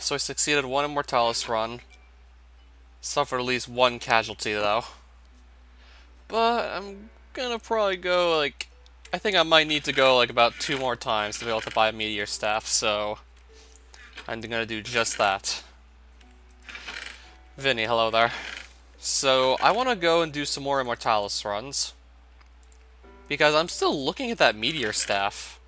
So I succeeded one Immortalis run. Suffered at least one casualty though. But I'm gonna probably go like... I think I might need to go like about 2 more times to be able to buy a Meteor Staff, so... I'm gonna do just that. Vinny, hello there. So, I want to go and do some more Immortalis runs. Because I'm still looking at that Meteor Staff.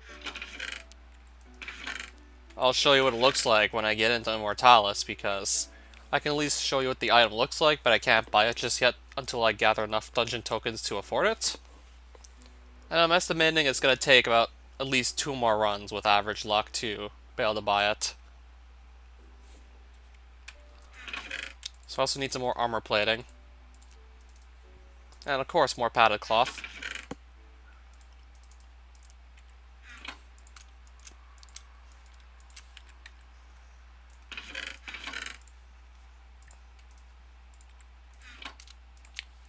I'll show you what it looks like when I get into Immortalis, because I can at least show you what the item looks like, but I can't buy it just yet until I gather enough dungeon tokens to afford it. And I'm estimating it's going to take about at least 2 more runs with average luck to be able to buy it. So I also need some more armor plating. And of course, more padded cloth.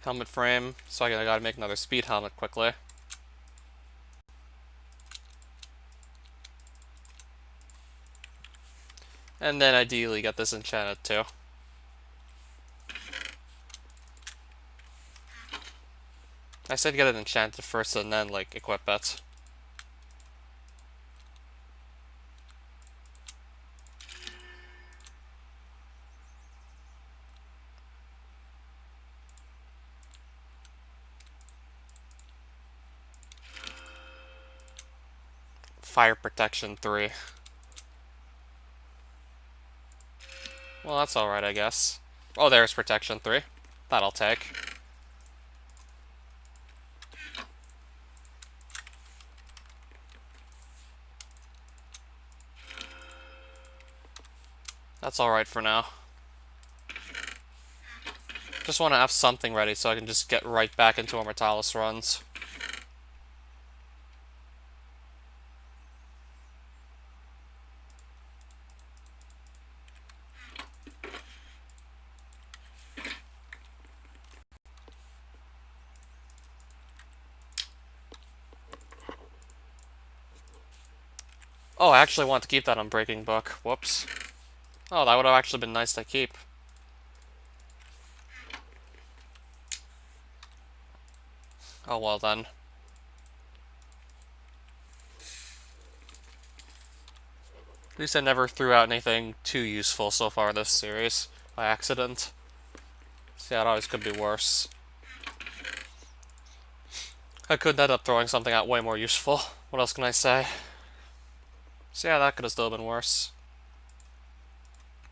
Helmet frame, so I gotta make another speed helmet quickly. And then ideally get this enchanted too. I said get it enchanted first and then like equip it. Fire protection 3. Well, that's alright, I guess. Oh, there's protection 3. That I'll take. That's alright for now. Just want to have something ready so I can just get right back into Immortalis runs. Oh, I actually want to keep that Unbreaking book. Whoops. Oh, that would have actually been nice to keep. Oh, well then. At least I never threw out anything too useful so far this series, by accident. So yeah, it always could be worse. I could end up throwing something out way more useful. What else can I say? So yeah, that could have still been worse.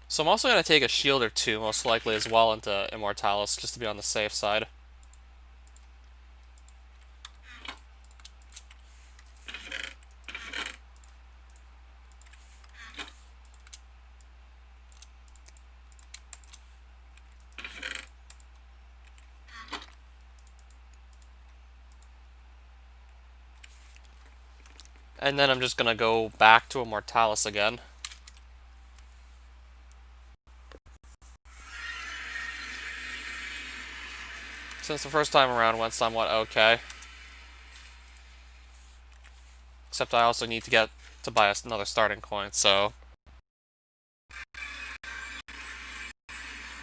So I'm also going to take a shield or 2, most likely as well, into Immortalis, just to be on the safe side. And then I'm just going to go back to Immortalis again. Since the first time around went somewhat okay. Except I also need to get to buy another starting coin, so...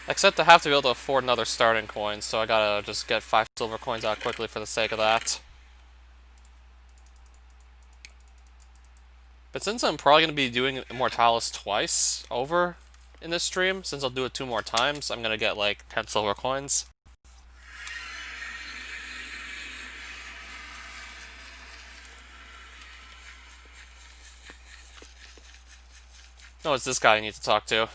Except I have to be able to afford another starting coin, so I gotta just get 5 silver coins out quickly for the sake of that. But since I'm probably going to be doing Immortalis twice over in this stream, since I'll do it 2 more times, I'm going to get like 10 silver coins. No, it's this guy I need to talk to.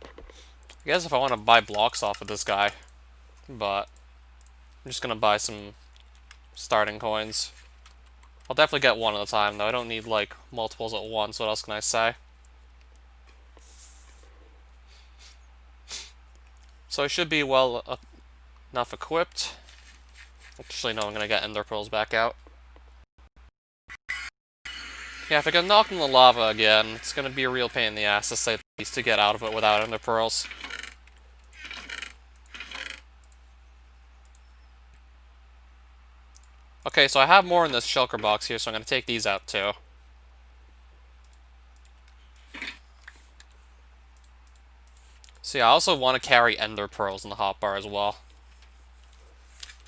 I guess if I want to buy blocks off of this guy, but I'm just going to buy some starting coins. I'll definitely get one at a time, though. I don't need, like, multiples at once. What else can I say? So I should be well enough equipped. Actually, no, I'm going to get Ender Pearls back out. Yeah, if I get knocked in the lava again, it's going to be a real pain in the ass, to say the least, to get out of it without Ender Pearls. Okay, so I have more in this shulker box here, so I'm going to take these out too. So yeah, I also want to carry ender pearls in the hotbar as well.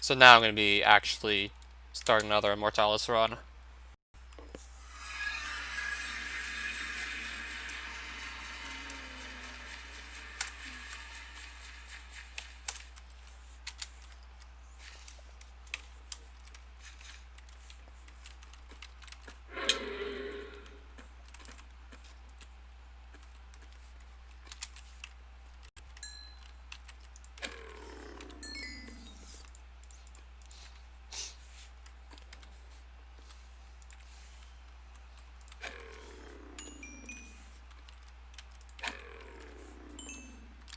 So now I'm going to be actually starting another Immortalis run.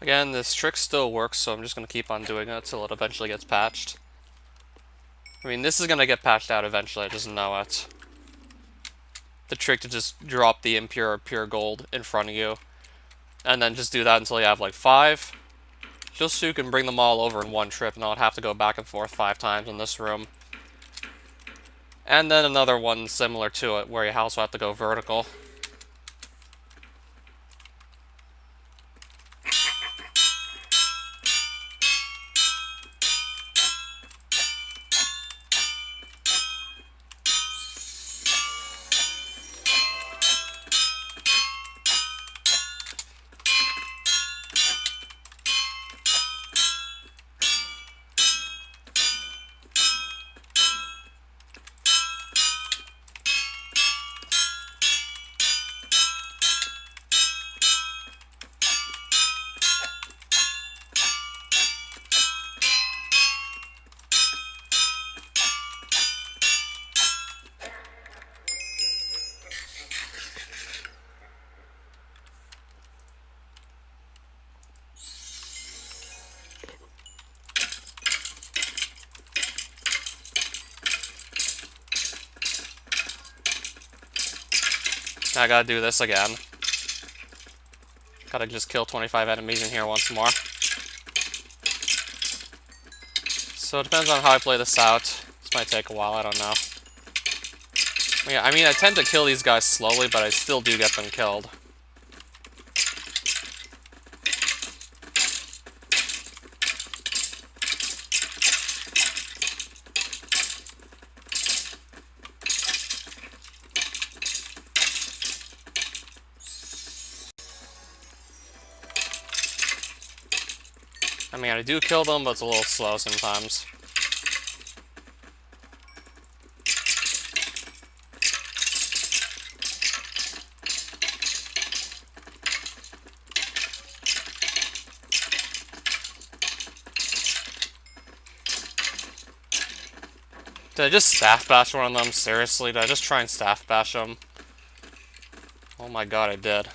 Again, this trick still works, so I'm just going to keep on doing it until it eventually gets patched. I mean, this is going to get patched out eventually, I just know it. The trick to just drop the impure or pure gold in front of you, and then just do that until you have like 5. Just so you can bring them all over in one trip and not have to go back and forth 5 times in this room. And then another one similar to it, where you also have to go vertical. Now I gotta do this again. Gotta just kill 25 enemies in here once more. So it depends on how I play this out. This might take a while, I don't know. Yeah, I mean, I tend to kill these guys slowly, but I still do get them killed. I mean, I do kill them, but it's a little slow sometimes. Did I just staff bash one of them? Seriously? Did I just try and staff bash them? Oh my god, I did.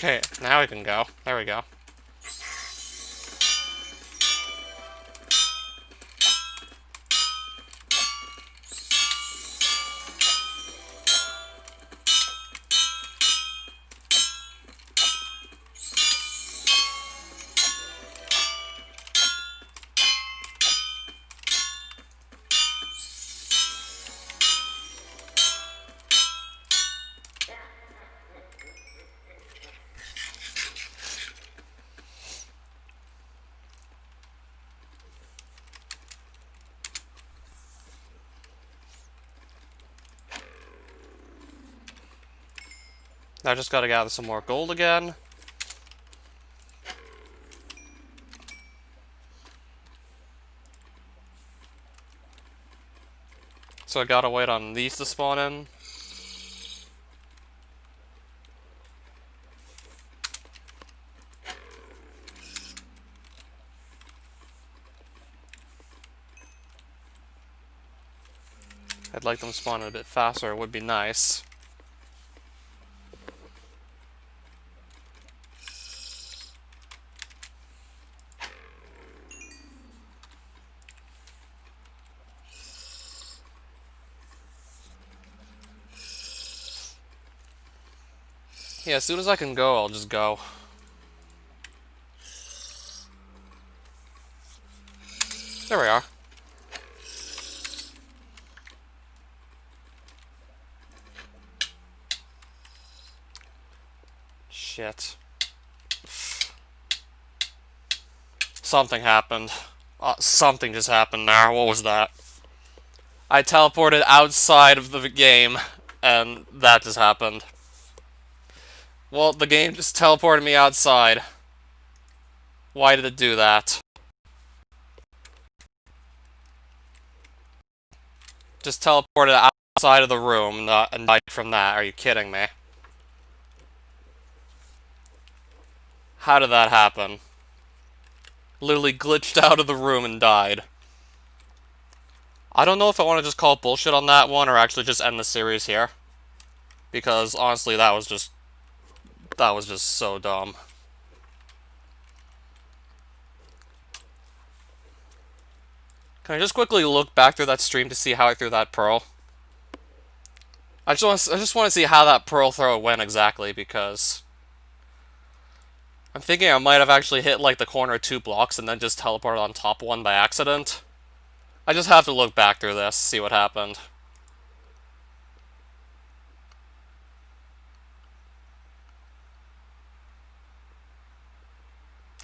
Okay, now we can go. There we go. Now I just gotta gather some more gold again. So I gotta wait on these to spawn in. I'd like them spawning a bit faster, it would be nice. Yeah, as soon as I can go, I'll just go. There we are. Shit. Something happened. Something just happened there. What was that? I teleported outside of the game, and that just happened. Well, the game just teleported me outside. Why did it do that? Just teleported outside of the room and died from that. Are you kidding me? How did that happen? Literally glitched out of the room and died. I don't know if I want to just call bullshit on that one or actually just end the series here. Because honestly, that was just so dumb. Can I just quickly look back through that stream to see how I threw that pearl? I just want to see how that pearl throw went exactly, because I'm thinking I might have actually hit like the corner 2 blocks and then just teleported on top one by accident. I just have to look back through this, see what happened.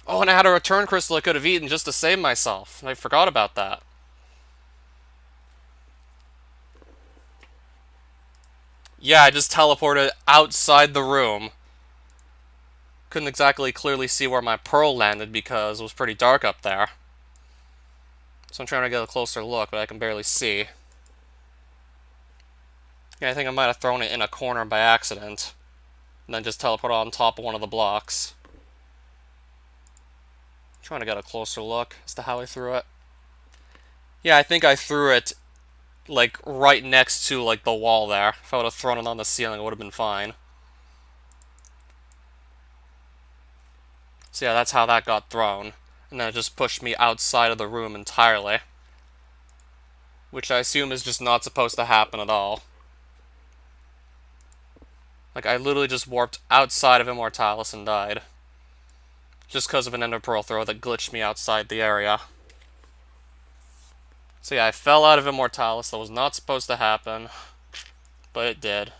Oh, and I had a return crystal I could have eaten just to save myself. I forgot about that. Yeah, I just teleported outside the room. Couldn't exactly clearly see where my pearl landed because it was pretty dark up there. So I'm trying to get a closer look, but I can barely see. Yeah, I think I might have thrown it in a corner by accident. And then just teleported on top of one of the blocks. Trying to get a closer look as to how I threw it. Yeah, I think I threw it like right next to like the wall there. If I would have thrown it on the ceiling, it would have been fine. So yeah, that's how that got thrown. And then it just pushed me outside of the room entirely. Which I assume is just not supposed to happen at all. Like, I literally just warped outside of Immortalis and died. Just because of an Ender Pearl throw that glitched me outside the area. So yeah, I fell out of Immortalis. That was not supposed to happen. But it did.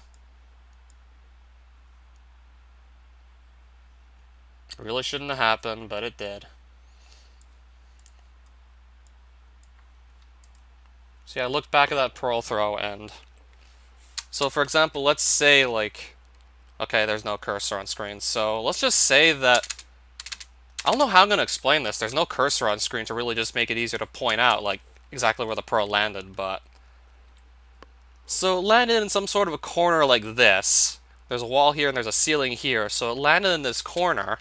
It really shouldn't have happened, but it did. So yeah, I looked back at that Pearl throw and... So for example, let's say like... Okay, there's no cursor on screen. So let's just say that... I don't know how I'm going to explain this. There's no cursor on screen to really just make it easier to point out, like, exactly where the pearl landed, but... So it landed in some sort of a corner like this. There's a wall here and there's a ceiling here, so it landed in this corner,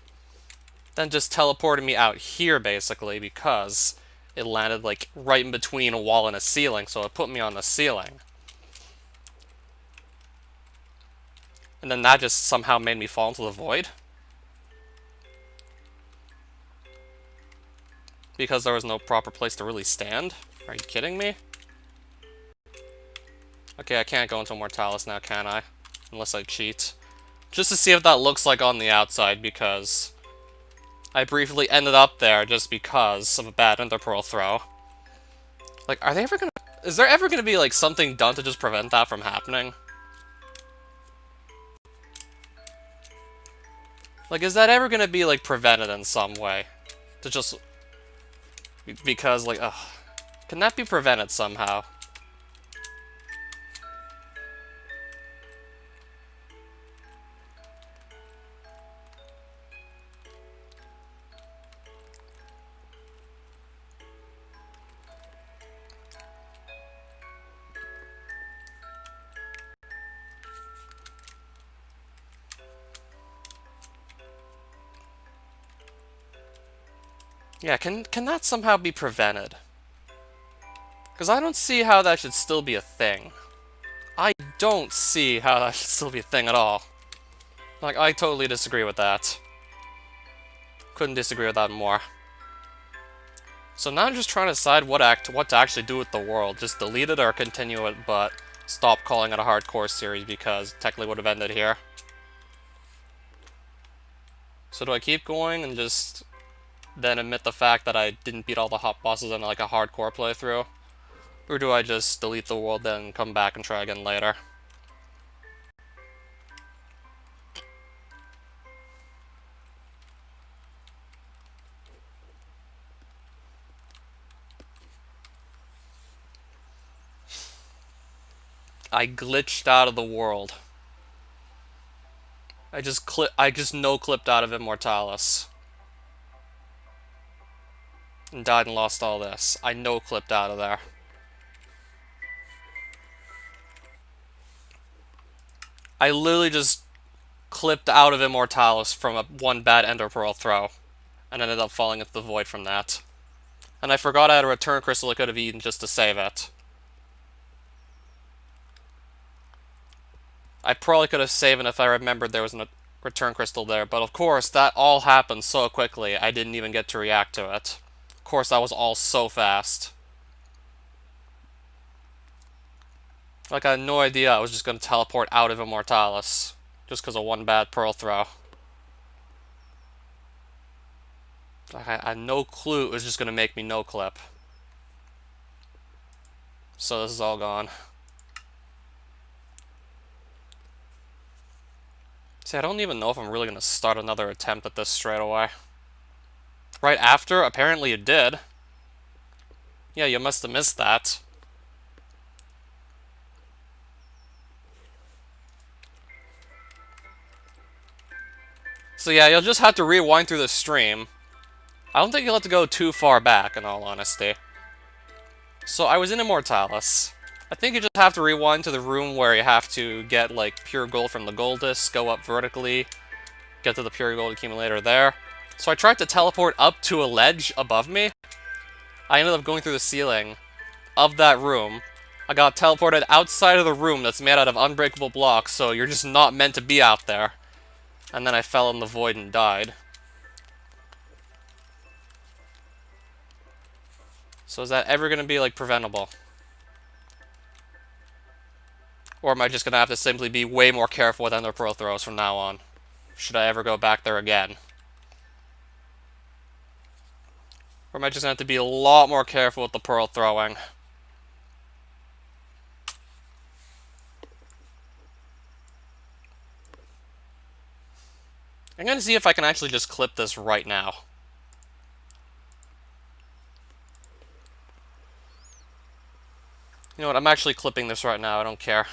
then just teleported me out here, basically, because it landed, like, right in between a wall and a ceiling, so it put me on the ceiling. And then that just somehow made me fall into the void. because there was no proper place to really stand. Are you kidding me? Okay, I can't go into Mortalis now, can I? Unless I cheat. Just to see what that looks like on the outside, because I briefly ended up there just because of a bad Ender Pearl throw. Like, are they ever gonna... Is there ever gonna be, like, something done to just prevent that from happening? Like, is that ever gonna be, like, prevented in some way? To just... Because, like, ugh. Can that be prevented somehow? Yeah, can that somehow be prevented? Because I don't see how that should still be a thing. I don't see how that should still be a thing at all. Like, I totally disagree with that. Couldn't disagree with that more. So now I'm just trying to decide what to actually do with the world. Just delete it or continue it, but stop calling it a hardcore series because it technically would have ended here. So do I keep going and just then admit the fact that I didn't beat all the hot bosses in like a hardcore playthrough? Or do I just delete the world then come back and try again later? I glitched out of the world. I just no-clipped out of Immortalis. And died and lost all this. I no-clipped out of there. I literally just clipped out of Immortalis from one bad Ender Pearl throw. And ended up falling into the void from that. And I forgot I had a return crystal I could have eaten just to save it. I probably could have saved it if I remembered there was a return crystal there, but of course, that all happened so quickly, I didn't even get to react to it. Of course, that was all so fast. Like, I had no idea I was just going to teleport out of Immortalis, just because of one bad Pearl throw. Like, I had no clue it was just going to make me no-clip. So this is all gone. See, I don't even know if I'm really going to start another attempt at this straight away. Right after? Apparently you did. Yeah, you must have missed that. So yeah, you'll just have to rewind through the stream. I don't think you'll have to go too far back, in all honesty. So I was in Immortalis. I think you just have to rewind to the room where you have to get, like, pure gold from the gold disc, go up vertically, get to the pure gold accumulator there. So I tried to teleport up to a ledge above me. I ended up going through the ceiling of that room. I got teleported outside of the room that's made out of unbreakable blocks, so you're just not meant to be out there. And then I fell in the void and died. So is that ever going to be, like, preventable? Or am I just going to have to simply be way more careful with Ender Pearl throws from now on? Should I ever go back there again? Or am I just going to have to be a lot more careful with the Pearl throwing? I'm going to see if I can actually just clip this right now. You know what, I'm actually clipping this right now, I don't care.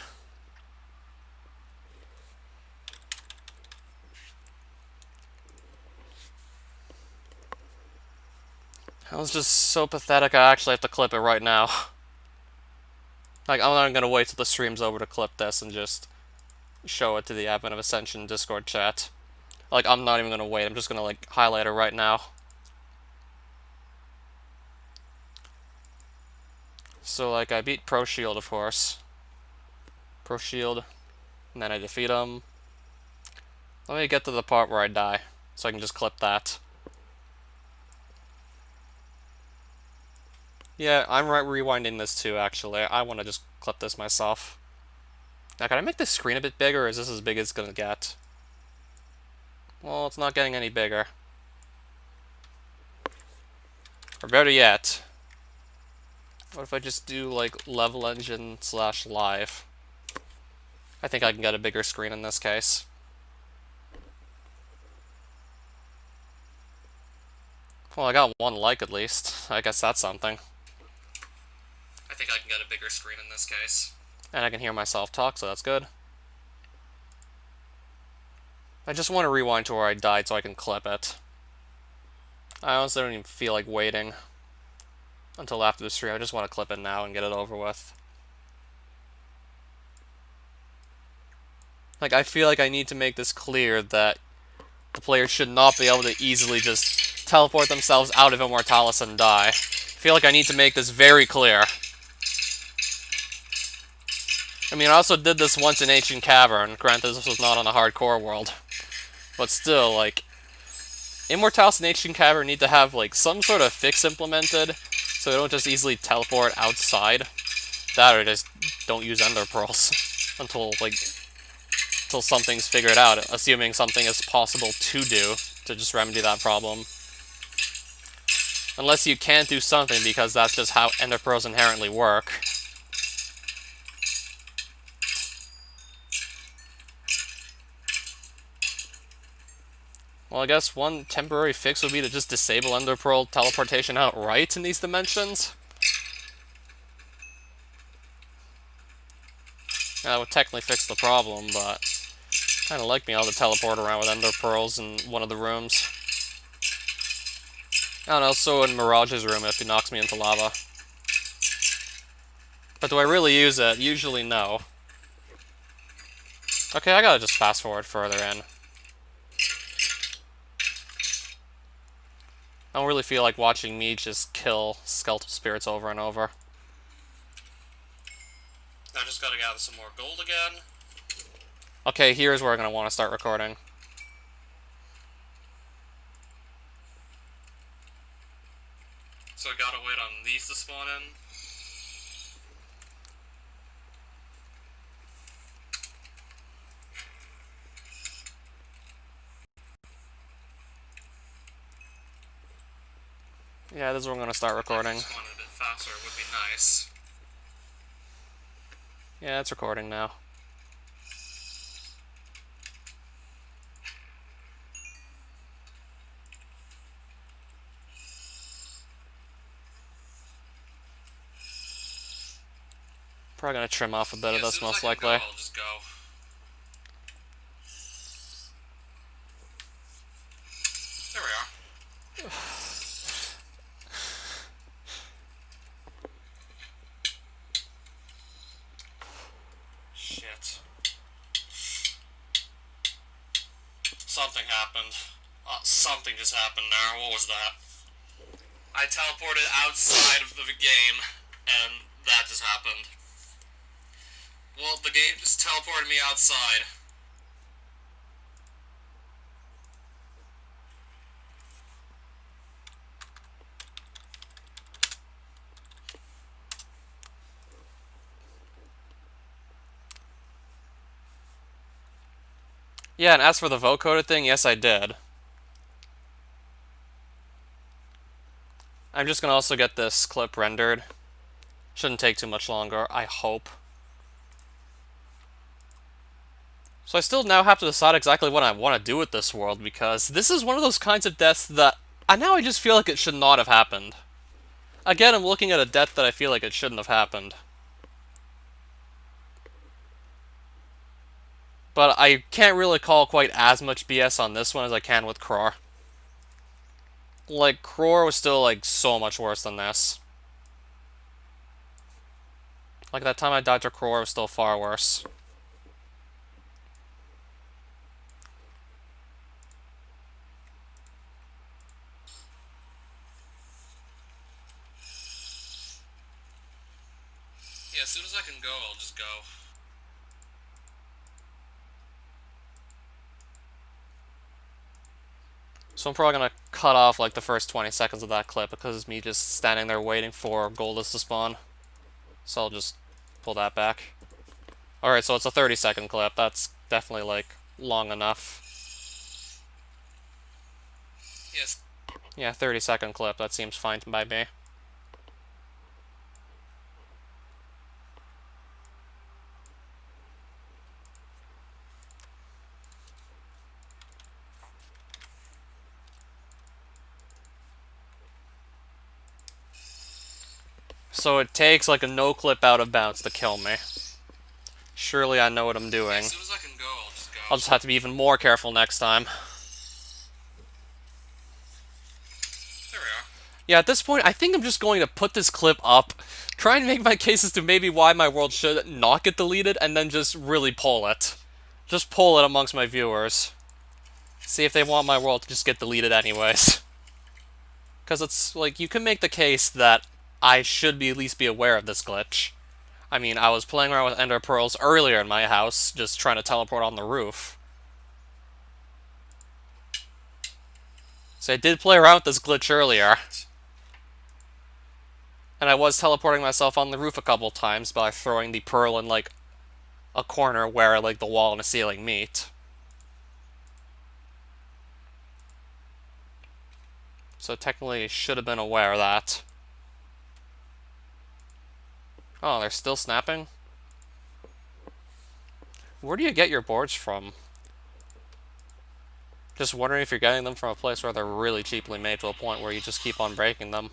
That was just so pathetic, I actually have to clip it right now. Like, I'm not gonna wait till the stream's over to clip this and just show it to the Advent of Ascension Discord chat. Like, I'm not even gonna wait, I'm just gonna, like, highlight it right now. So, like, I beat Pro Shield, of course. Pro Shield, and then I defeat him. Let me get to the part where I die, so I can just clip that. Yeah, I'm rewinding this too, actually. I want to just clip this myself. Now, can I make this screen a bit bigger, or is this as big as it's gonna get? Well, it's not getting any bigger. Or better yet, what if I just do, like, level engine / live? I think I can get a bigger screen in this case. Well, I got one like at least. I guess that's something. I think I can get a bigger screen in this case. And I can hear myself talk, so that's good. I just want to rewind to where I died so I can clip it. I honestly don't even feel like waiting until after the stream. I just want to clip it now and get it over with. Like, I feel like I need to make this clear that the players should not be able to easily just teleport themselves out of Immortalis and die. I feel like I need to make this very clear. I mean, I also did this once in Ancient Cavern. Granted, this was not on a hardcore world. But still, like, Immortalis and Ancient Cavern need to have, like, some sort of fix implemented so they don't just easily teleport outside. That or just don't use Ender Pearls until, like, until something's figured out, assuming something is possible to do to just remedy that problem. Unless you can't do something because that's just how Ender Pearls inherently work. Well, I guess one temporary fix would be to just disable Ender Pearl teleportation outright in these dimensions. That would technically fix the problem, but I kind of like being able to teleport around with Ender Pearls in one of the rooms. I don't know, so in Mirage's room if he knocks me into lava. But do I really use it? Usually no. Okay, I gotta just fast forward further in. I don't really feel like watching me just kill skeletal spirits over and over. I just gotta gather some more gold again. Okay, here's where I'm gonna want to start recording. So I gotta wait on these to spawn in. Yeah, this is where I'm gonna start recording. If I spawn a bit faster, it would be nice. Yeah, it's recording now. Probably gonna trim off a bit of this, most likely. I'll just go. There we are. Shit. Something happened. Something just happened there. What was that? I teleported outside of the game, and that just happened. Well, the game just teleported me outside. Yeah, and as for the vocoder thing, yes I did. I'm just gonna also get this clip rendered. Shouldn't take too much longer, I hope. So I still now have to decide exactly what I want to do with this world, because this is one of those kinds of deaths that I just feel like it should not have happened. Again, I'm looking at a death that I feel like it shouldn't have happened. But I can't really call quite as much BS on this one as I can with Kror. Like, Kror was still, like, so much worse than this. Like, that time I died to Kror was still far worse. Yeah, as soon as I can go, I'll just go. So So I'm probably gonna cut off like the first 20 seconds of that clip because it's me just standing there waiting for Goldust to spawn. So I'll just pull that back. Alright, so it's a 30-second clip. That's definitely like long enough. Yes. Yeah, 30-second clip. That seems fine by me. So it takes like a no clip out of bounds to kill me. Surely I know what I'm doing. As soon as I can go, I'll just go. I'll just have to be even more careful next time. There we are. Yeah, at this point, I think I'm just going to put this clip up, try and make my cases to maybe why my world should not get deleted, and then just really poll it. Just poll it amongst my viewers. See if they want my world to just get deleted anyways. Because it's, like, you can make the case that I should be at least be aware of this glitch. I mean, I was playing around with Ender Pearls earlier in my house, just trying to teleport on the roof. So I did play around with this glitch earlier. And I was teleporting myself on the roof a couple times by throwing the pearl in, like, a corner where, like, the wall and the ceiling meet. So technically, I should have been aware of that. Oh, they're still snapping? Where do you get your boards from? Just wondering if you're getting them from a place where they're really cheaply made to a point where you just keep on breaking them.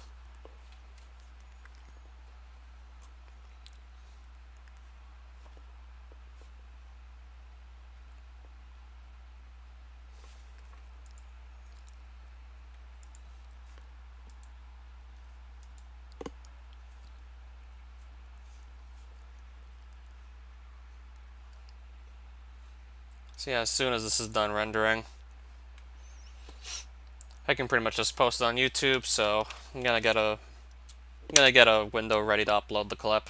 So yeah, as soon as this is done rendering, I can pretty much just post it on YouTube, so I'm gonna get a window ready to upload the clip.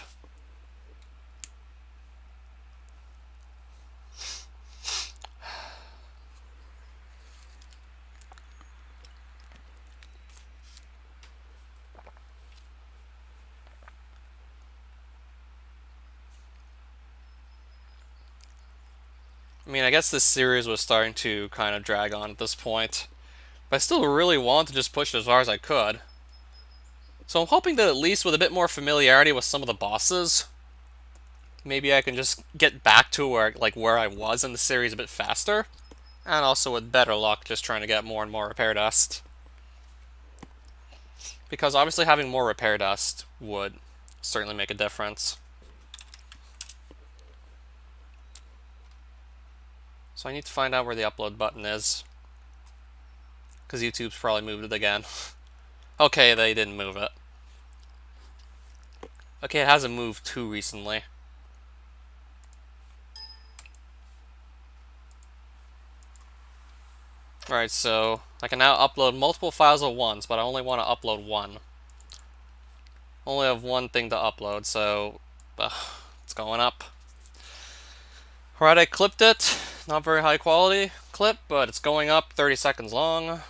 I mean, I guess this series was starting to kind of drag on at this point, but I still really want to just push it as far as I could. So I'm hoping that at least with a bit more familiarity with some of the bosses, maybe I can just get back to where I was in the series a bit faster, and also with better luck just trying to get more and more repair dust. Because obviously having more repair dust would certainly make a difference. So I need to find out where the upload button is. Because YouTube's probably moved it again. Okay, they didn't move it. Okay, it hasn't moved too recently. Alright, so I can now upload multiple files at once, but I only want to upload one. Only have one thing to upload, so it's going up. Alright, I clipped it. Not very high quality clip, but it's going up, 30 seconds long.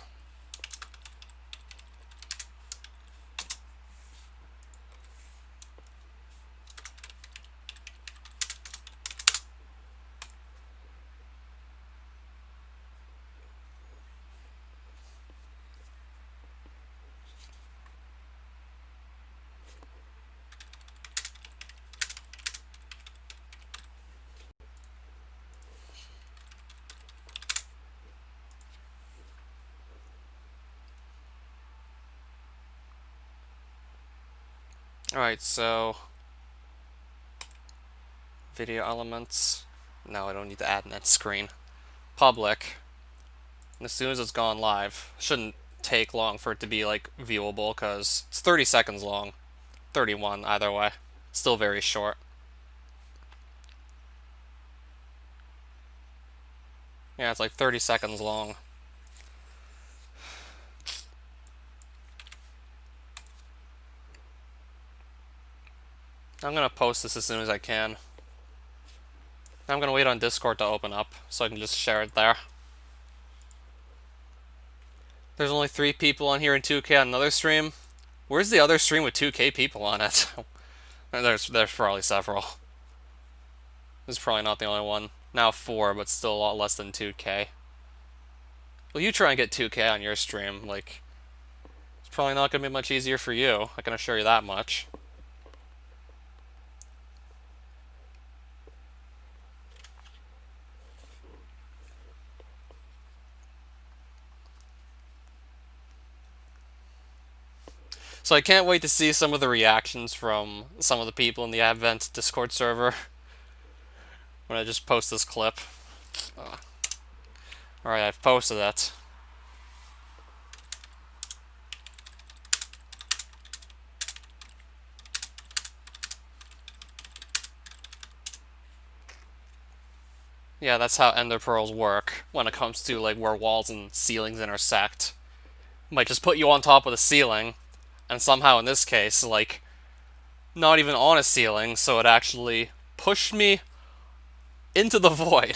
Alright, so video elements. No, I don't need to add an end screen. Public. And as soon as it's gone live, shouldn't take long for it to be like viewable because it's 30 seconds long. 31 either way. Still very short. Yeah, it's like 30 seconds long. I'm gonna post this as soon as I can. I'm gonna wait on Discord to open up so I can just share it there. There's only 3 people on here in 2K on another stream. Where's the other stream with 2K people on it? There's probably several. This is probably not the only one. Now 4, but still a lot less than 2K. Well, you try and get 2K on your stream. Like, it's probably not going to be much easier for you. I can assure you that much. So I can't wait to see some of the reactions from some of the people in the Advent Discord server when I just post this clip. Alright, I've posted it. Yeah, that's how ender pearls work when it comes to like where walls and ceilings intersect. Might just put you on top of the ceiling, and somehow in this case, like, not even on a ceiling, so it actually pushed me into the void.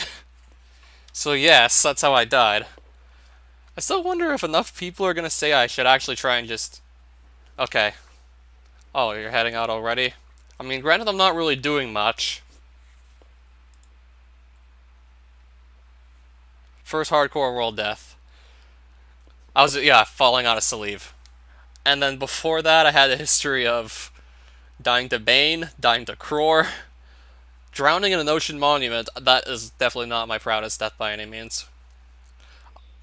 So yes, that's how I died. I still wonder if enough people are gonna say I should actually try and just... Okay. Oh, you're heading out already? I mean, granted I'm not really doing much. First hardcore world death. I was, yeah, falling out of sleeve. And then before that, I had a history of dying to Bane, dying to Crore, drowning in an ocean monument. That is definitely not my proudest death by any means.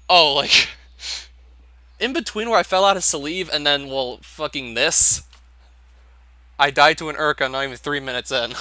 Oh, like, in between where I fell out of sleeve and then, well, fucking this, I died to an Urka not even 3 minutes in.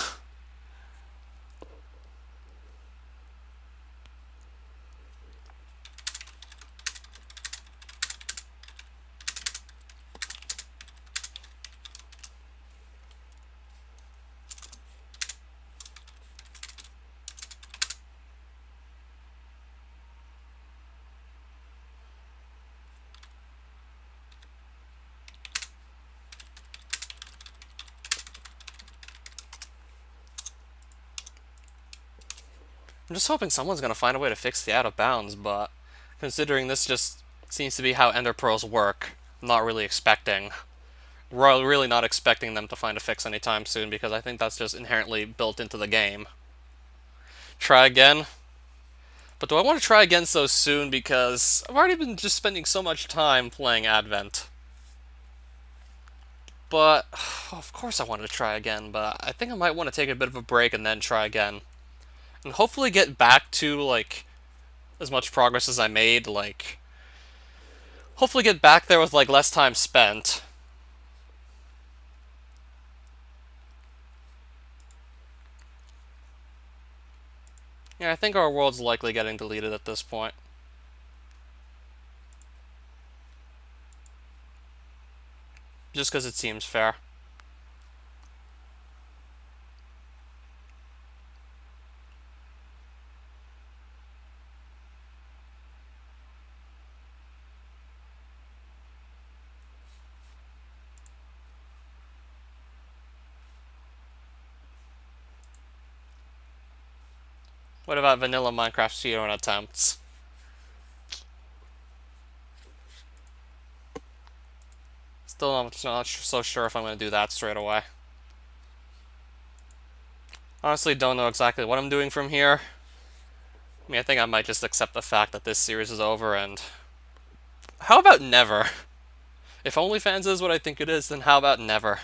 I'm just hoping someone's gonna find a way to fix the out of bounds, but considering this just seems to be how ender pearls work, I'm not really expecting. Really not expecting them to find a fix anytime soon, because I think that's just inherently built into the game. Try again? But do I want to try again so soon, because I've already been just spending so much time playing Advent. But, of course I want to try again, but I think I might want to take a bit of a break and then try again. And hopefully get back to, like, as much progress as I made, like... Hopefully get back there with, like, less time spent. Yeah, I think our world's likely getting deleted at this point. Just because it seems fair. What about vanilla Minecraft speedrun attempts? Still not so sure if I'm going to do that straight away. Honestly, don't know exactly what I'm doing from here. I mean, I think I might just accept the fact that this series is over and... How about never? If OnlyFans is what I think it is, then how about never?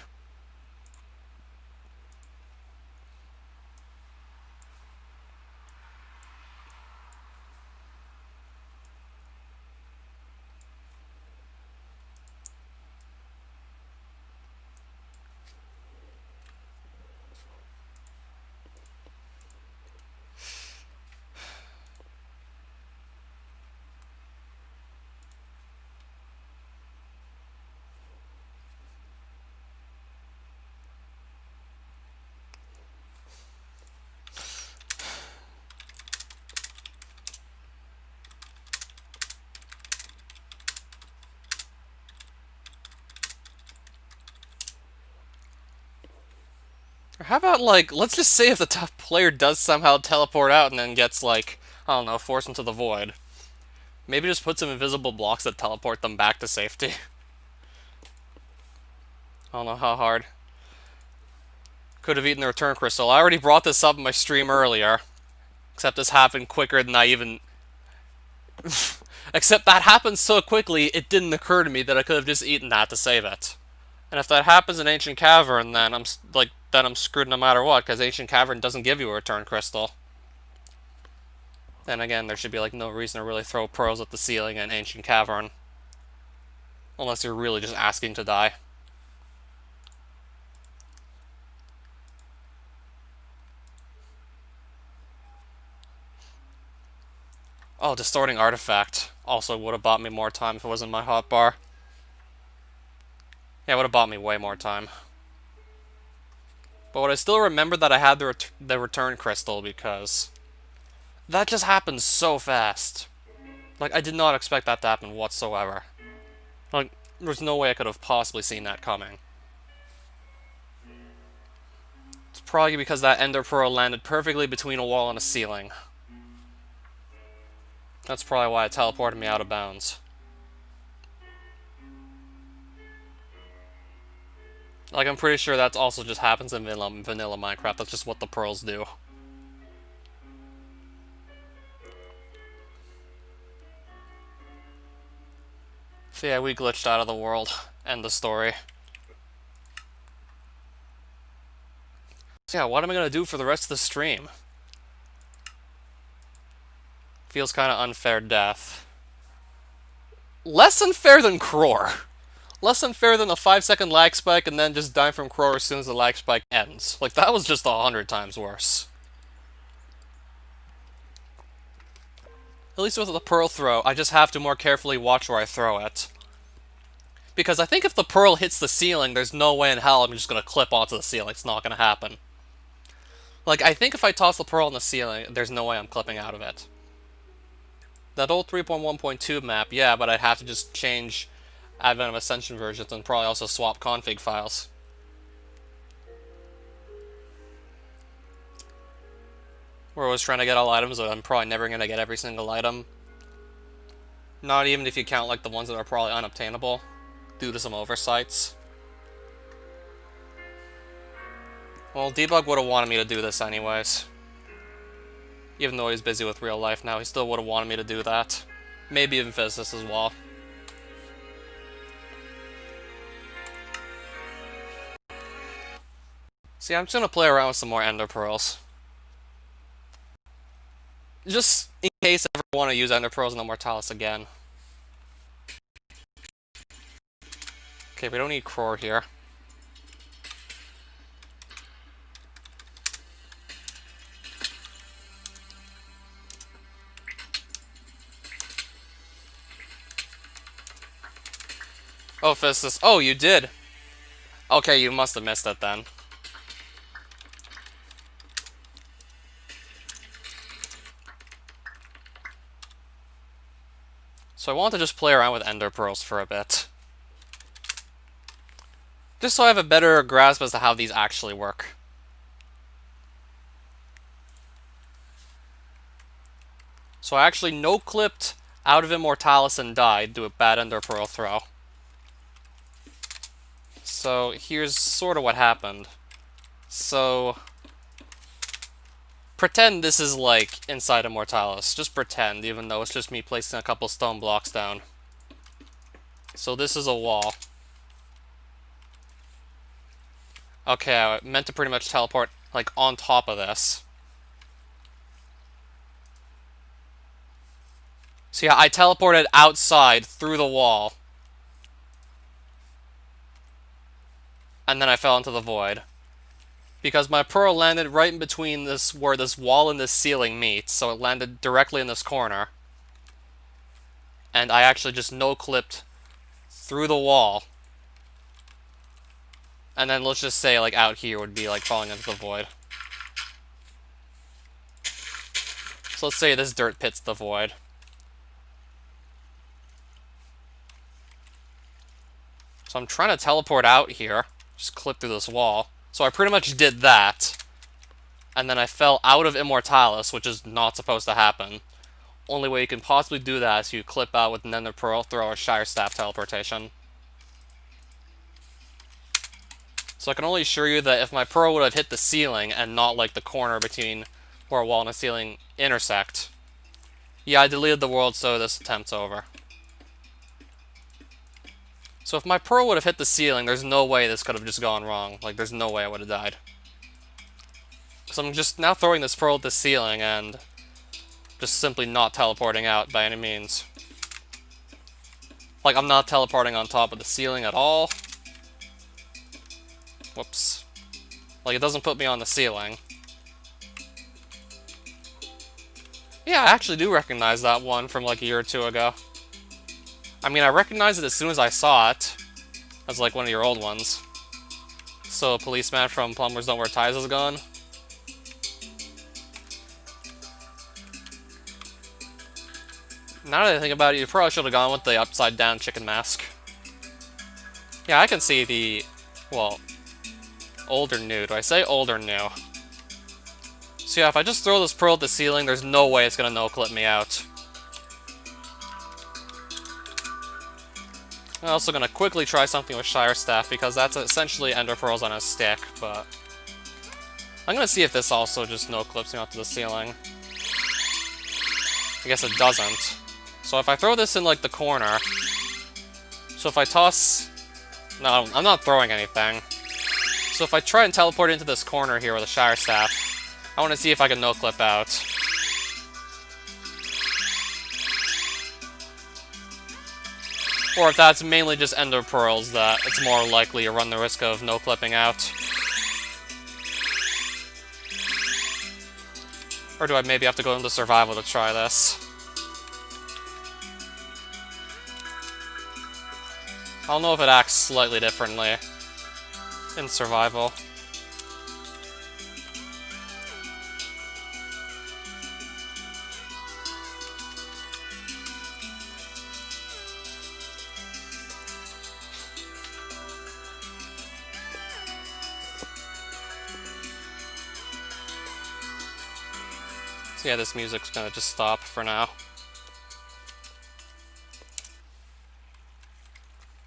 Or how about, like, let's just say if the top player does somehow teleport out and then gets, like, I don't know, forced into the void. Maybe just put some invisible blocks that teleport them back to safety. I don't know how hard. Could have eaten the return crystal. I already brought this up in my stream earlier. Except this happened quicker than I even... Except that happened so quickly, it didn't occur to me that I could have just eaten that to save it. And if that happens in Ancient Cavern, then I'm screwed no matter what, because Ancient Cavern doesn't give you a return crystal. Then again, there should be like no reason to really throw pearls at the ceiling in Ancient Cavern. Unless you're really just asking to die. Oh, Distorting Artifact also would have bought me more time if it wasn't my hotbar. Yeah, it would have bought me way more time. But I still remember that I had the return crystal because that just happened so fast. Like, I did not expect that to happen whatsoever. Like, there's no way I could have possibly seen that coming. It's probably because that Ender Pearl landed perfectly between a wall and a ceiling. That's probably why it teleported me out of bounds. Like, I'm pretty sure that also just happens in vanilla Minecraft. That's just what the pearls do. So yeah, we glitched out of the world. End the story. So yeah, what am I gonna do for the rest of the stream? Feels kind of unfair death. Less unfair than Crore. Less unfair than a 5-second lag spike and then just dying from Crore as soon as the lag spike ends. Like, that was just 100 times worse. At least with the Pearl throw, I just have to more carefully watch where I throw it. Because I think if the Pearl hits the ceiling, there's no way in hell I'm just gonna clip onto the ceiling. It's not gonna happen. Like, I think if I toss the Pearl on the ceiling, there's no way I'm clipping out of it. That old 3.1.2 map, yeah, but I'd have to just change Advent of Ascension versions and probably also swap config files. We're always trying to get all items, but I'm probably never going to get every single item. Not even if you count like the ones that are probably unobtainable, due to some oversights. Well, Debug would have wanted me to do this anyways. Even though he's busy with real life now, he still would have wanted me to do that. Maybe even Physicist as well. See, I'm just gonna play around with some more Ender Pearls. Just in case I ever want to use Ender Pearls and Immortalis again. Okay, we don't need Crore here. Oh, Physicist. Oh, you did. Okay, you must have missed it then. So I want to just play around with Ender Pearls for a bit. Just so I have a better grasp as to how these actually work. So I actually no-clipped out of Immortalis and died to a bad Ender Pearl throw. So here's sort of what happened. So pretend this is like inside Immortalis. Just pretend, even though it's just me placing a couple stone blocks down. So this is a wall. Okay, I meant to pretty much teleport like on top of this. So yeah, I teleported outside through the wall. And then I fell into the void. Because my pearl landed right in between this, where this wall and this ceiling meet, so it landed directly in this corner. And I actually just no-clipped through the wall. And then let's just say, like, out here would be, like, falling into the void. So let's say this dirt pit's the void. So I'm trying to teleport out here. Just clip through this wall. So I pretty much did that. And then I fell out of Immortalis, which is not supposed to happen. only way you can possibly do that is you clip out with Nether Pearl, Throw, or Shire Staff teleportation. So I can only assure you that if my Pearl would have hit the ceiling and not like the corner between where a wall and a ceiling intersect. Yeah, I deleted the world, so this attempt's over. So if my Pearl would have hit the ceiling, there's no way this could have just gone wrong. Like, there's no way I would have died. Because I'm just now throwing this Pearl at the ceiling and just simply not teleporting out by any means. Like, I'm not teleporting on top of the ceiling at all. Whoops. Like, it doesn't put me on the ceiling. Yeah, I actually do recognize that one from like a year or two ago. I mean, I recognized it as soon as I saw it. As like one of your old ones. So, Policeman from Plumbers Don't Wear Ties is gone. Now that I think about it, you probably should have gone with the upside down chicken mask. Yeah, I can see the, well, old or new. Do I say old or new? So yeah, if I just throw this pearl at the ceiling, there's no way it's gonna no-clip me out. I'm also gonna quickly try something with Shire Staff, because that's essentially Ender Pearls on a stick, but... I'm gonna see if this also just no-clips me out to the ceiling. I guess it doesn't. So if I throw this in, like, the corner... So if I toss... No, I'm not throwing anything. So if I try and teleport into this corner here with a Shire Staff, I want to see if I can no-clip out. Or if that's mainly just Ender Pearls, that it's more likely to run the risk of no-clipping out. Or do I maybe have to go into survival to try this? I don't know if it acts slightly differently in survival. So yeah, this music's gonna just stop for now.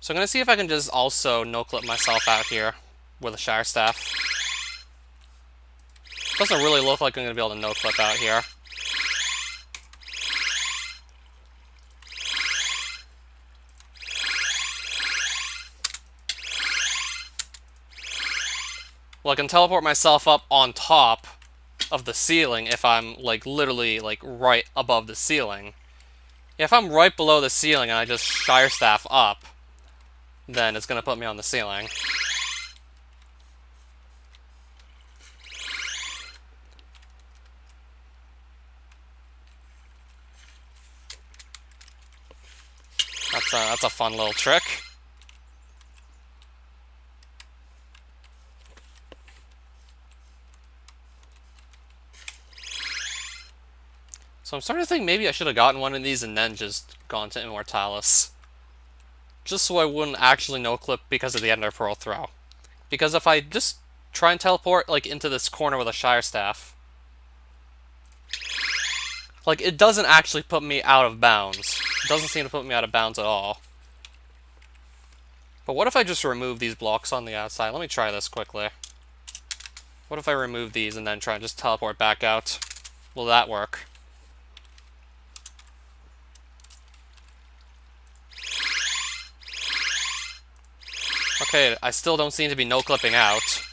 So I'm gonna see if I can just also no-clip myself out here with a Shire Staff. Doesn't really look like I'm gonna be able to no-clip out here. Well, I can teleport myself up on top of the ceiling if I'm, like, literally, like, right above the ceiling. If I'm right below the ceiling and I just Shire Staff up, then it's gonna put me on the ceiling. That's a fun little trick. So I'm starting to think maybe I should have gotten one of these and then just gone to Immortalis. Just so I wouldn't actually no-clip because of the Ender Pearl throw. Because if I just try and teleport, like, into this corner with a Shire Staff, like, it doesn't actually put me out of bounds. It doesn't seem to put me out of bounds at all. But what if I just remove these blocks on the outside? Let me try this quickly. What if I remove these and then try and just teleport back out? Will that work? Okay, I still don't seem to be no-clipping out.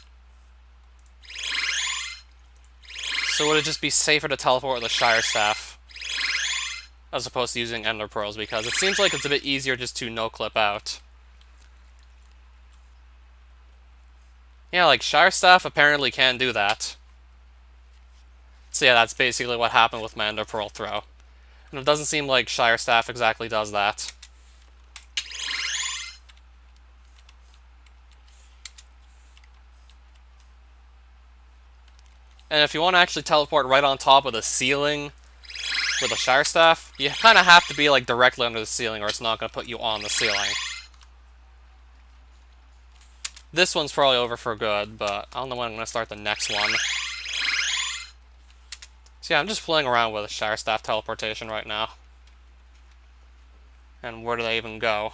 So would it just be safer to teleport with a Shire Staff as opposed to using Ender Pearls? Because it seems like it's a bit easier just to no-clip out. Yeah, like, Shire Staff apparently can do that. So yeah, that's basically what happened with my Ender Pearl throw. And it doesn't seem like Shire Staff exactly does that. And if you want to actually teleport right on top of the ceiling with a Shire Staff, you kind of have to be, like, directly under the ceiling or it's not going to put you on the ceiling. This one's probably over for good, but I don't know when I'm going to start the next one. So yeah, I'm just playing around with a Shire Staff teleportation right now. And where do they even go?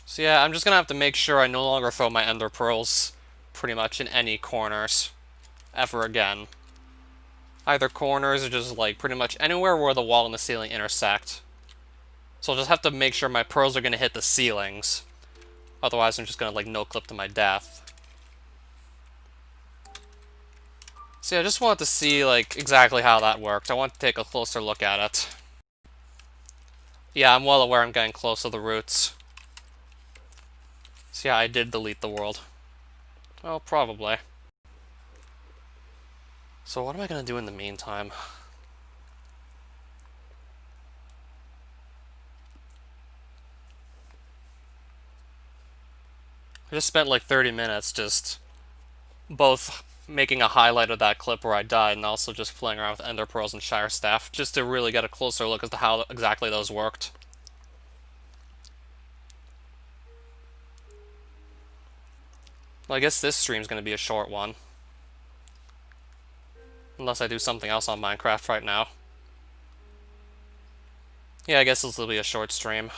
So yeah, I'm just gonna have to make sure I no longer throw my Ender Pearls pretty much in any corners ever again. Either corners or just like pretty much anywhere where the wall and the ceiling intersect. So I'll just have to make sure my pearls are gonna hit the ceilings. Otherwise I'm just gonna like no-clip to my death. So yeah, I just wanted to see like exactly how that worked. I want to take a closer look at it. Yeah, I'm well aware I'm getting close to the roots. So yeah, I did delete the world. Well, probably. So what am I gonna do in the meantime? I just spent like 30 minutes just both making a highlight of that clip where I died and also just playing around with Ender Pearls and Shire Staff just to really get a closer look as to how exactly those worked. Well, I guess this stream's gonna be a short one. Unless I do something else on Minecraft right now. Yeah, I guess this will be a short stream.